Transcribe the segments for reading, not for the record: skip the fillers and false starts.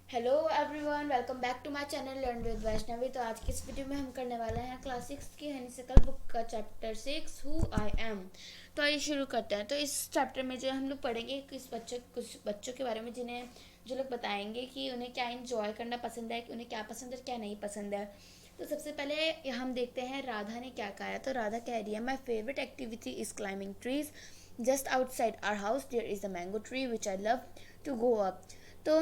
Hello everyone, welcome back to my channel learn with Vaishnavi. तो आज की इस वीडियो में हम करने वाले हैं क्लास 6 की हनीसिकल बुक का चैप्टर 6 हु आई एम। तो आइए शुरू करते हैं। तो इस चैप्टर में जो हम लोग पढ़ेंगे कुछ बच्चों के बारे में जिन्हें जो लोग बताएंगे कि उन्हें क्या इंजॉय करना पसंद है, कि उन्हें क्या पसंद है क्या नहीं पसंद है। तो सबसे पहले हम देखते हैं राधा ने क्या कहा है। तो राधा कह रही है, my favourite activity is climbing trees. Just outside our house there is a mango tree which I love to go up. तो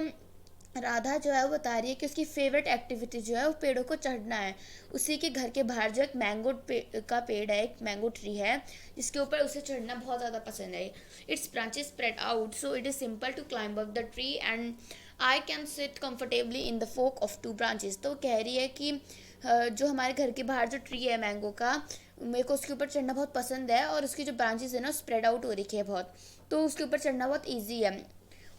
राधा जो है वो बता रही है कि उसकी फेवरेट एक्टिविटी जो है वो पेड़ों को चढ़ना है। उसी के घर के बाहर जो एक का पेड़ है, एक मैंगो ट्री है, जिसके ऊपर उसे चढ़ना बहुत ज़्यादा पसंद है। Its branches spread out so it is simple to climb up the tree and I can sit comfortably in the fork of two branches. तो कह रही है कि जो हमारे घर के बाहर जो ट्री है मैंगो का, मेरे को उसके ऊपर चढ़ना बहुत पसंद है और उसकी जो ब्रांचेस है ना स्प्रेड आउट हो रखी है बहुत, तो उसके ऊपर चढ़ना बहुत ईजी है।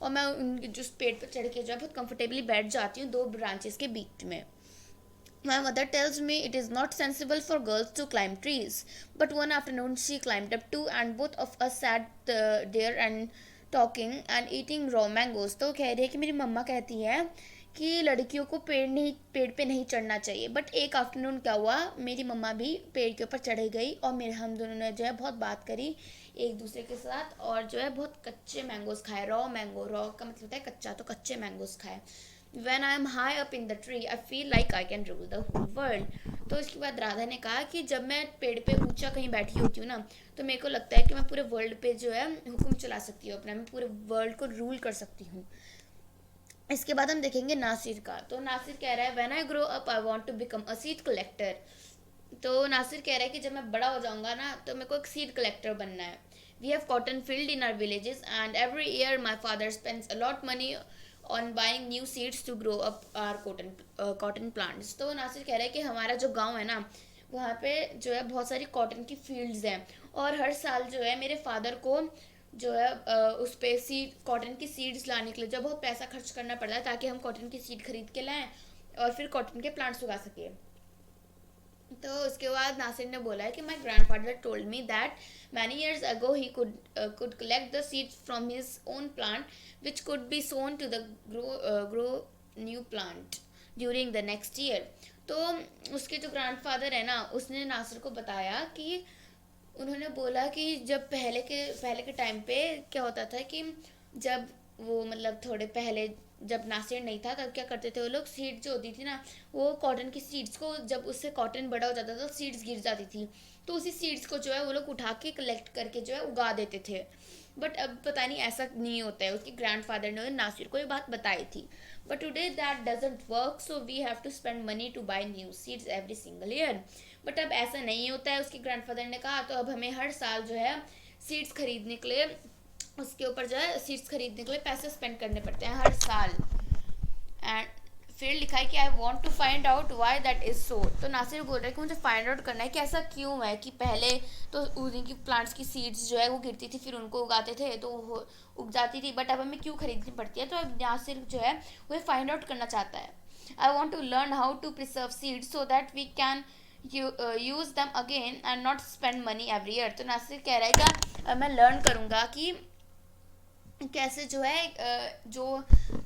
और मैं उनके जो पेड़ पर चढ़ के जो है बहुत कंफर्टेबली बैठ जाती हूँ दो ब्रांचेस के बीच में। My mother tells me it is not sensible for girls to climb trees, but one afternoon she climbed up too, and both of us sat there and talking and eating raw mangoes. तो कह रही है कि मेरी मम्मा कहती है कि लड़कियों को पेड़ पे नहीं चढ़ना चाहिए। बट एक आफ्टरनून क्या हुआ, मेरी मम्मा भी पेड़ के ऊपर चढ़ गई और मेरे हम दोनों ने जो है बहुत बात करी एक दूसरे के साथ, और जो है बहुत कच्चे मैंगोज खाए। रॉ मैंगो, रॉ का मतलब होता है कच्चा, तो कच्चे मैंगोज खाए। When I am high up in the tree, I feel like I can rule the whole world. तो इसके बाद राधा ने कहा कि जब मैं पेड़ पे ऊंचा कहीं बैठी होती हूँ ना, तो मेरे को लगता है कि मैं पूरे वर्ल्ड पे जो है हुक्म चला सकती हूँ अपना, मैं पूरे वर्ल्ड को रूल कर सकती हूँ। इसके बाद हम देखेंगे नासिर का। तो नासिर कह रहा है, when I grow up I want to become a seed collector. तो नासिर कह रहा है कि जब मैं बड़ा हो जाऊंगा ना तो मेरे को एक सीड कलेक्टर बनना है। We have cotton field in our villages and every year my father spends a lot money on buying new seeds to grow up our cotton plants. तो नासिर कह रहा है कि हमारा जो गांव है ना, वहाँ पे जो है बहुत सारी कॉटन की फील्ड्स हैं, और हर साल जो है मेरे फादर को जो है उस पे सीड कॉटन की सीड्स लाने के लिए जो बहुत पैसा खर्च करना पड़ता है, ताकि हम कॉटन की सीड खरीद के लाएं और फिर कॉटन के प्लांट्स उगा सकें। तो उसके बाद नासिर ने बोला है कि my grandfather told me that many years ago he could collect the seeds from his own plant which could be sown to the grow new plant during the next year. तो उसके जो ग्रैंडफादर है ना, उसने नासिर को बताया कि उन्होंने बोला कि जब पहले के टाइम पे क्या होता था कि जब वो मतलब थोड़े पहले जब नासिर नहीं था तब क्या करते थे वो लोग, सीड जो होती थी ना, वो कॉटन की सीड्स को जब उससे कॉटन बड़ा हो जाता था तो सीड्स गिर जाती थी, तो उसी सीड्स को जो है वो लोग उठा के कलेक्ट करके जो है उगा देते थे। बट अब पता नहीं ऐसा नहीं होता है। उसके ग्रैंडफादर ने नासिर को ये बात बताई थी। But today that doesn't work, so we have to spend money to buy new seeds every single year. But अब ऐसा नहीं होता है, उसके ग्रैंडफादर ने कहा। तो अब हमें हर साल जो है सीड्स खरीदने के लिए उसके ऊपर जो है सीड्स खरीदने के लिए पैसे स्पेंड करने पड़ते हैं हर साल। एंड फिर लिखा है कि I want to find out why that is so. तो नासिर बोल रहा है कि मुझे फाइंड आउट करना है कि ऐसा क्यों है कि पहले तो उनकी प्लांट्स की सीड्स जो है वो गिरती थी, फिर उनको उगाते थे तो वो उग जाती थी, बट अब हमें क्यों खरीदनी पड़ती है। तो अब नासिर जो है वो फाइंड आउट करना चाहता है। I want to learn how to preserve seeds so that we can use them again and not spend money every year. तो नासिर कह रहा है कि मैं लर्न करूँगा कि कैसे जो है जो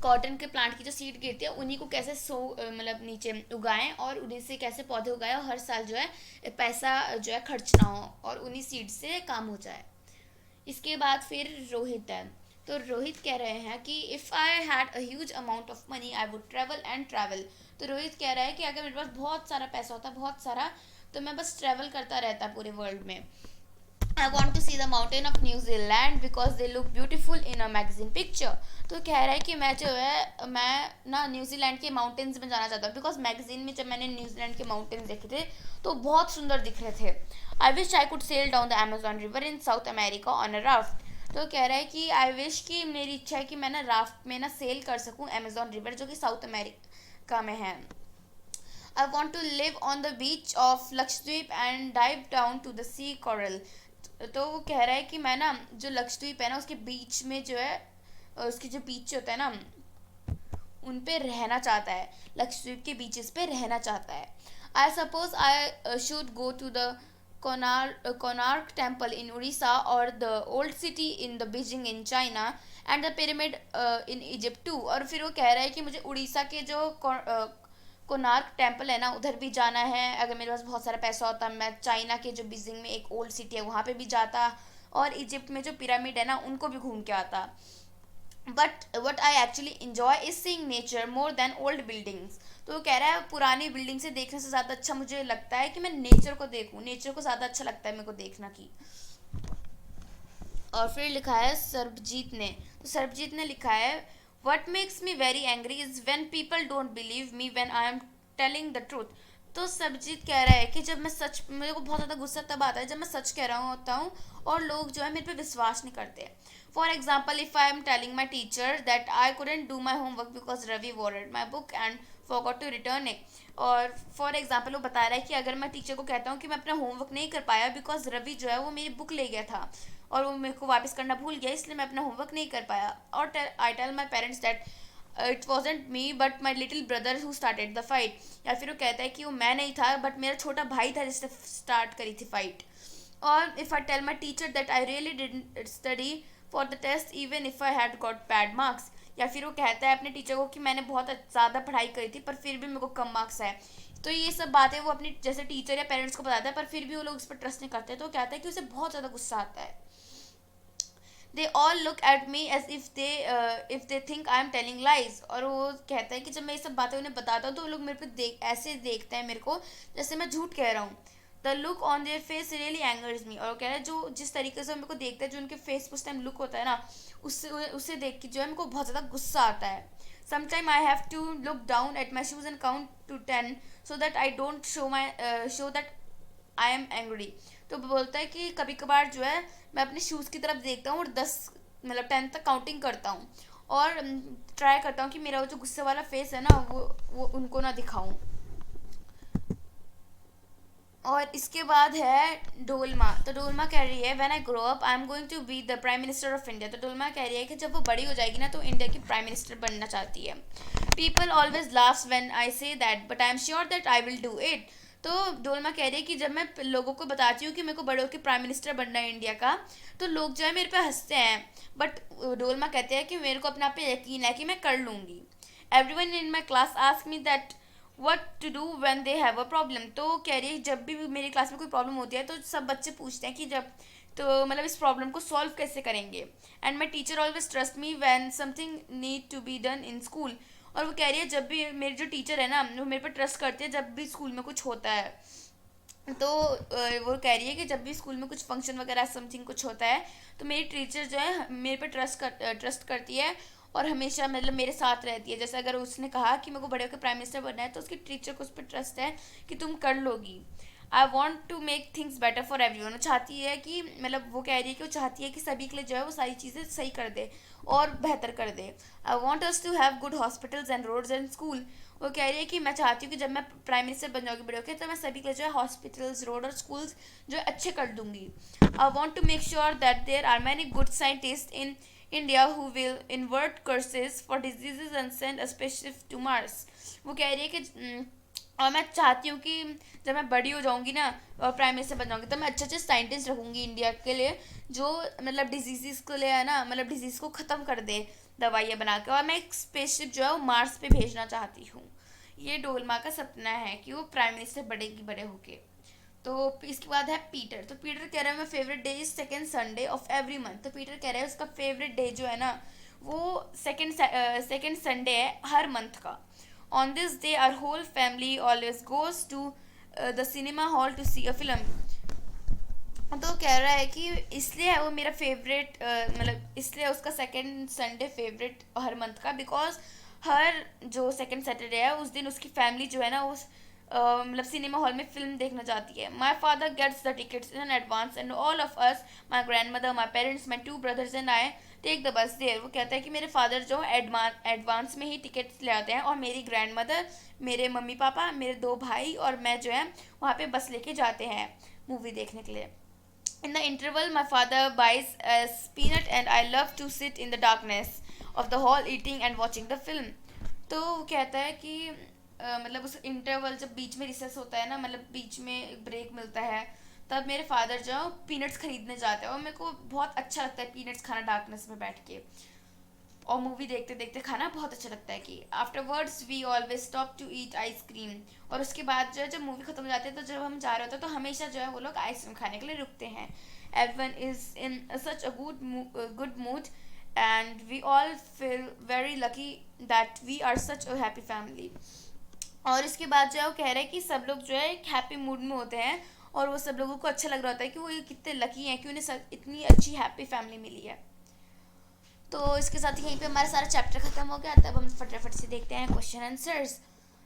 कॉटन के प्लांट की जो सीड गिरती है उन्हीं को कैसे मतलब नीचे उगाएं, और उन्हीं से कैसे पौधे उगाएं, और हर साल जो है पैसा जो है खर्च ना हो और उन्हीं सीड से काम हो जाए। इसके बाद फिर रोहित है। तो रोहित कह रहे हैं कि if I had a huge amount of money I would travel and travel. तो रोहित कह रहा है कि अगर मेरे पास बहुत सारा पैसा होता, बहुत सारा, तो मैं बस ट्रैवल करता रहता पूरे वर्ल्ड में। I want to see the mountain of New Zealand because they look beautiful in a magazine picture. तो कह रहा है कि मैं जो है मैं ना न्यूजीलैंड के माउंटेन्स में जाना चाहता हूँ, बिकॉज मैगजीन में जब मैंने न्यूजीलैंड के माउंटेन्स देखे थे तो बहुत सुंदर दिख रहे थे। I wish I could sail down the Amazon river in South America on a raft. तो कह रहा है कि आई विश कि मेरी इच्छा है कि मैं ना राफ्ट में ना सेल कर सकूँ अमेजोन रिवर, जो कि साउथ अमेरिका में है। I want to live on the beach of Lakshadweep and dive down to the sea coral. तो वो कह रहा है कि मैं ना जो लक्षद्वीप है ना उसके बीच में जो है उसके जो बीच होता है ना उन पे रहना चाहता है, लक्षद्वीप के बीचेस पे रहना चाहता है। I suppose I should go to the Konark temple in Orissa और the old city in the Beijing in China and the pyramid in Egypt too. और फिर वो कह रहा है कि मुझे उड़ीसा के जो कोणार्क टेम्पल है ना उधर भी जाना है। अगर मेरे पास बहुत सारा पैसा होता मैं चाइना के जो बीजिंग में एक ओल्ड सिटी है वहाँ पे भी जाता, और इजिप्ट में जो पिरामिड है ना उनको भी घूम के आता। But what I actually enjoy is seeing nature more than old buildings. तो वो कह रहा है पुरानी बिल्डिंग से देखने से ज़्यादा अच्छा मुझे लगता है कि मैं नेचर को देखूँ, नेचर को ज़्यादा अच्छा लगता है मेरे को देखना की। और फिर लिखा है सरबजीत ने, तो सरबजीत ने लिखा है what makes me very angry is when people don't believe me when I am telling the truth. तो सरबजीत कह रहा है कि जब मैं सच, मेरे को बहुत ज़्यादा गुस्सा तब आता है जब मैं सच कह रहा होता हूँ और लोग जो है मेरे पे विश्वास नहीं करते। For example if I am telling my teacher that I couldn't do my homework because Ravi borrowed my book and forgot to return it. और फॉर एग्जाम्पल वो बता रहा है कि अगर मैं टीचर को कहता हूँ कि मैं अपना होमवर्क नहीं कर पाया बिकॉज रवि जो है वो मेरी बुक ले गया था और वो मेरे को वापस करना भूल गया, इसलिए मैं अपना होमवर्क नहीं कर पाया। और I tell my parents that it wasn't me but my little brother who started the fight. या फिर वो कहता है कि वो मैं नहीं था बट मेरा छोटा भाई था जिसने स्टार्ट करी थी फाइट। और if I tell my teacher that I really didn't study for the test even if I had got bad marks. या फिर वो कहता है अपने टीचर को कि मैंने बहुत ज़्यादा पढ़ाई करी थी पर फिर भी मेरे को कम मार्क्स आए। तो ये सब बातें वो अपनी जैसे टीचर या पेरेंट्स को बताता है पर फिर भी वो लोग उस पर ट्रस्ट नहीं करते। तो वो कहता है कि उसे बहुत ज़्यादा गुस्सा आता है। They all look at me as if they think I am telling lies. और वो कहता है कि जब मैं ये सब बातें उन्हें बताता हूँ तो वो लोग मेरे पे ऐसे देखते हैं मेरे को जैसे मैं झूठ कह रहा हूँ। The look on their face really angers me. और वो कह रहा है जो जिस तरीके से मेरे को देखते हैं, जो उनके फेस उस टाइम लुक होता है ना, उससे उसे देख के जो है मेरे को बहुत ज़्यादा गुस्सा आता है। Sometime I have to look down at my shoes and count to 10 so that I don't show that I am angry. तो बोलता है कि कभी कभार जो है मैं अपने शूज़ की तरफ देखता हूँ और 10 मतलब 10 तक काउंटिंग करता हूँ और ट्राई करता हूँ कि मेरा वो जो गुस्से वाला फेस है ना वो उनको ना दिखाऊं। और इसके बाद है डोलमा। तो डोलमा कह रही है when I grow up I am going to be the prime minister of India. तो डोलमा कह रही है कि जब वो बड़ी हो जाएगी ना तो इंडिया की प्राइम मिनिस्टर बनना चाहती है। People always laughs when I say that but I am sure that I will do it. तो डोलमा कह रही है कि जब मैं लोगों को बताती हूँ कि मेरे को बड़े होकर प्राइम मिनिस्टर बनना है इंडिया का, तो लोग जो है मेरे पे हंसते हैं। बट डोलमा कहते हैं कि मेरे को अपने आप पे यकीन है कि मैं कर लूँगी। Everyone in my class ask me that what to do when they have a problem. तो कह रही है जब भी मेरी क्लास में कोई प्रॉब्लम होती है तो सब बच्चे पूछते हैं कि जब तो मतलब इस प्रॉब्लम को सॉल्व कैसे करेंगे। And my teacher always trust me when something need to be done in school. और वो कह रही है जब भी मेरी जो टीचर है ना वो मेरे पर ट्रस्ट करती है जब भी स्कूल में कुछ होता है। तो वो कह रही है कि जब भी स्कूल में कुछ फंक्शन वगैरह समथिंग कुछ होता है तो मेरी टीचर जो है मेरे पे ट्रस्ट करती है और हमेशा मतलब मेरे साथ रहती है। जैसे अगर उसने कहा कि मेरे को बड़े होकर प्राइम मिनिस्टर बनना है तो उसकी टीचर को उस पर ट्रस्ट है कि तुम कर लोगी। I want to make things better for everyone. वो चाहती है कि मतलब वो कह रही है कि वो चाहती है कि सभी के लिए जो है वो सारी चीज़ें सही कर दे और बेहतर कर दे। I want us to have good hospitals and roads and school. वो कह रही है कि मैं चाहती हूँ कि जब मैं प्राइम मिनिस्टर बन जाऊँगी बड़े होकर तो मैं सभी के लिए जो है हॉस्पिटल्स रोड और स्कूल्स जो है अच्छे कर दूँगी। I want to make sure that there are many good scientist in India who will invent cures for diseases and send a spaceship to Mars. वो कह रही है कि और मैं चाहती हूँ कि जब मैं बड़ी हो जाऊँगी ना और प्राइम मिनिस्टर बन जाऊँगी तो मैं अच्छे अच्छे साइंटिस्ट रखूँगी इंडिया के लिए जो मतलब डिजीज़ के लिए है ना, मतलब डिजीज़ को ख़त्म कर दे दवाइयाँ बना के। और मैं एक स्पेसशिप जो है वो मार्स पे भेजना चाहती हूँ। ये डोलमा का सपना है कि वो प्राइम मिनिस्टर बड़ेगी बड़े होके। तो इसके बाद है पीटर। तो पीटर कह रहा है my favourite day is second Sunday off every month. तो पीटर कह रहा है उसका फेवरेट डे जो है ना वो सेकेंड संडे है हर मंथ का। On this day our whole family always goes to the cinema hall to see a film. तो कह रहा है कि इसलिए है वो मेरा फेवरेट मतलब इसलिए उसका सेकेंड संडे फेवरेट हर मंथ का बिकॉज हर जो सेकेंड सैटरडे है उस दिन उसकी फैमिली जो है ना उस मतलब सिनेमा हॉल में फिल्म देखना चाहती है। My father gets the tickets in advance and all of us my grandmother my parents my two brothers and I take the bus there. वो कहता है कि मेरे फादर जो एडवांस में ही टिकट्स ले आते हैं और मेरी ग्रैंड मदर, मेरे मम्मी पापा, मेरे दो भाई और मैं जो है वहाँ पे बस लेके जाते हैं मूवी देखने के लिए। In the interval, my father buys a peanut and I love to sit in the darkness of the hall eating and watching the film. तो वो कहता है कि मतलब उस इंटरवल जब बीच में रिसेस होता है ना, मतलब बीच में एक ब्रेक मिलता है, तब मेरे फादर जो पीनट्स खरीदने जाते हैं और मेरे को बहुत अच्छा लगता है पीनट्स खाना डार्कनेस में बैठ के। और मूवी देखते देखते खाना बहुत अच्छा लगता है कि afterwards we always stop to eat ice cream. और उसके बाद जो है जब मूवी खत्म हो जाती है तो जब हम जा रहे होते हैं तो हमेशा जो है वो लोग आइसक्रीम खाने के लिए रुकते हैं। Everyone is in such a good mood and we all feel very lucky that we are such a happy family. और इसके बाद जो है वो कह रहे हैं कि सब लोग जो है एक हैप्पी मूड में होते हैं और वो सब लोगों को अच्छा लग रहा होता है कि वो ये कितने लकी हैं कि उन्हें इतनी अच्छी हैप्पी फैमिली मिली है। तो इसके साथ ही यहीं पे हमारा सारा चैप्टर खत्म हो गया। तब हम फटाफट से देखते हैं क्वेश्चन आंसर्स।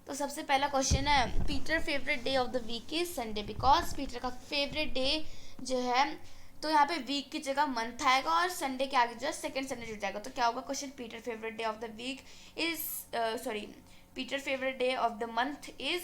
तो सबसे पहला क्वेश्चन है Peter favourite day of the week is Sunday because Peter का फेवरेट डे जो है, तो यहाँ पे वीक की जगह मंथ आएगा और संडे के आगे जो है सेकेंड संडे जुड़ जाएगा। तो क्या होगा question, Peter favourite day of the week is sorry Peter favourite day of the month is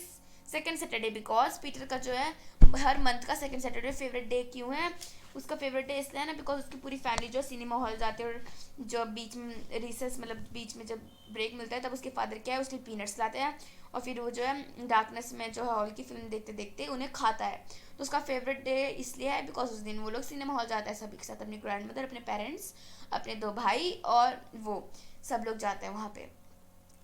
second Saturday because Peter का जो है हर मंथ का सेकेंड सैटरडे फेवरेट डे क्यों है, उसका फेवरेट डे इसलिए है ना बिकॉज उसकी पूरी फैमिली जो सिनेमा हॉल जाते हैं और जब बीच में रिसेस मतलब बीच में जब ब्रेक मिलता है तब उसके फादर क्या है उसके लिए पीनट्स लाते हैं और फिर वो जो है डार्कनेस में जो है हॉल की फिल्म देखते देखते उन्हें खाता है। तो उसका फेवरेट डे इसलिए है बिकॉज उस दिन वो लोग सिनेमा हॉल जाता है सभी के साथ, अपनी ग्रैंड मदर, अपने पेरेंट्स, अपने 2 भाई और वो सब लोग जाते हैं वहाँ पे।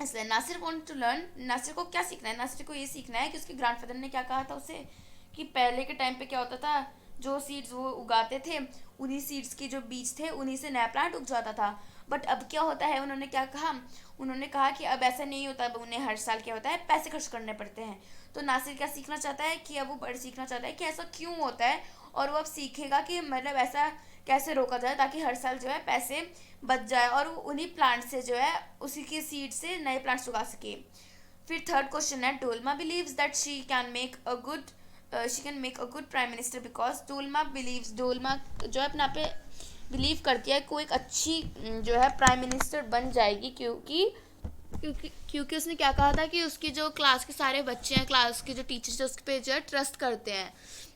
इसलिए Nasir want to learn, Nasir को क्या सीखना है, नासिर को ये सीखना है कि उसके ग्रैंडफादर ने क्या कहा था उसे कि पहले के टाइम पे क्या होता था, जो सीड्स वो उगाते थे उन्हीं सीड्स के जो बीज थे उन्हीं से नया प्लांट उग जाता था। बट अब क्या होता है, उन्होंने क्या कहा, उन्होंने कहा कि अब ऐसा नहीं होता, अब उन्हें हर साल क्या होता है पैसे खर्च करने पड़ते हैं। तो नासिर क्या सीखना चाहता है कि अब वो बड़े सीखना चाहता है कि ऐसा क्यों होता है और वो अब सीखेगा कि मतलब ऐसा कैसे रोका जाए ताकि हर साल जो है पैसे बच जाए और वो उन्हीं प्लांट से जो है उसी के सीड से नए प्लांट्स उगा सके। फिर थर्ड क्वेश्चन है Dolma believes that she can make a good prime minister because Dolma जो है अपना पे बिलीव करती है कोई एक अच्छी जो है प्राइम मिनिस्टर बन जाएगी क्योंकि उसने क्या कहा था कि उसकी जो क्लास के सारे बच्चे हैं, क्लास के जो टीचर्स हैं उस पर जो है ट्रस्ट करते हैं।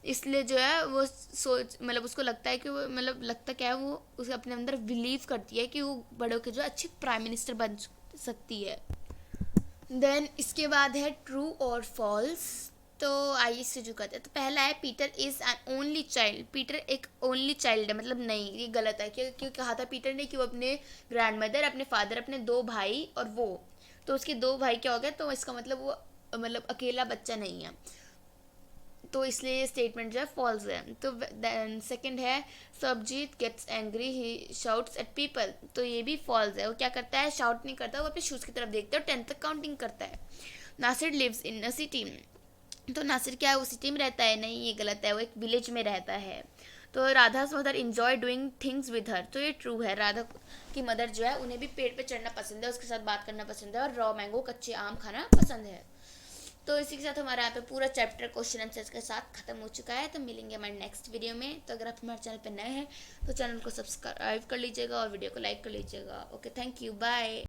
इसलिए जो है वो सोच मतलब उसको लगता है कि वो मतलब लगता क्या है वो उसे अपने अंदर बिलीव करती है कि वो बड़े होकर जो अच्छी प्राइम मिनिस्टर बन सकती है। देन इसके बाद है ट्रू और फॉल्स। तो आइए शुरू करते हैं। तो पहला है Peter is an only child, Peter एक ओनली चाइल्ड है, मतलब नहीं ये गलत है। क्यों कहा था पीटर ने कि वो अपने ग्रैंड मदर, अपने फादर, अपने 2 भाई और वो, तो उसके 2 भाई क्या हो गए, तो इसका मतलब वो मतलब अकेला बच्चा नहीं है, तो इसलिए ये स्टेटमेंट जो है फॉल्स है। तो देन सेकंड है Sabjit gets angry he shouts at people, तो ये भी फॉल्स है। वो क्या करता है, शाउट नहीं करता, वो अपने शूज़ की तरफ देखता है और 10 तक काउंटिंग करता है। Nasir lives in a city, तो नासिर क्या है वो सिटी में रहता है, नहीं ये गलत है, वो एक विलेज में रहता है। तो Radha mother enjoy doing things with her, तो ये ट्रू है, राधा की मदर जो है उन्हें भी पेड़ पे चढ़ना पसंद है, उसके साथ बात करना पसंद है और रॉ मैंगो कच्चे आम खाना पसंद है। तो इसी के साथ हमारा यहाँ पे पूरा चैप्टर क्वेश्चन आंसर्स के साथ खत्म हो चुका है। तो मिलेंगे हमारे नेक्स्ट वीडियो में। तो अगर आप हमारे चैनल पर नए हैं तो चैनल को सब्सक्राइब कर लीजिएगा और वीडियो को लाइक कर लीजिएगा। Okay, thank you, bye.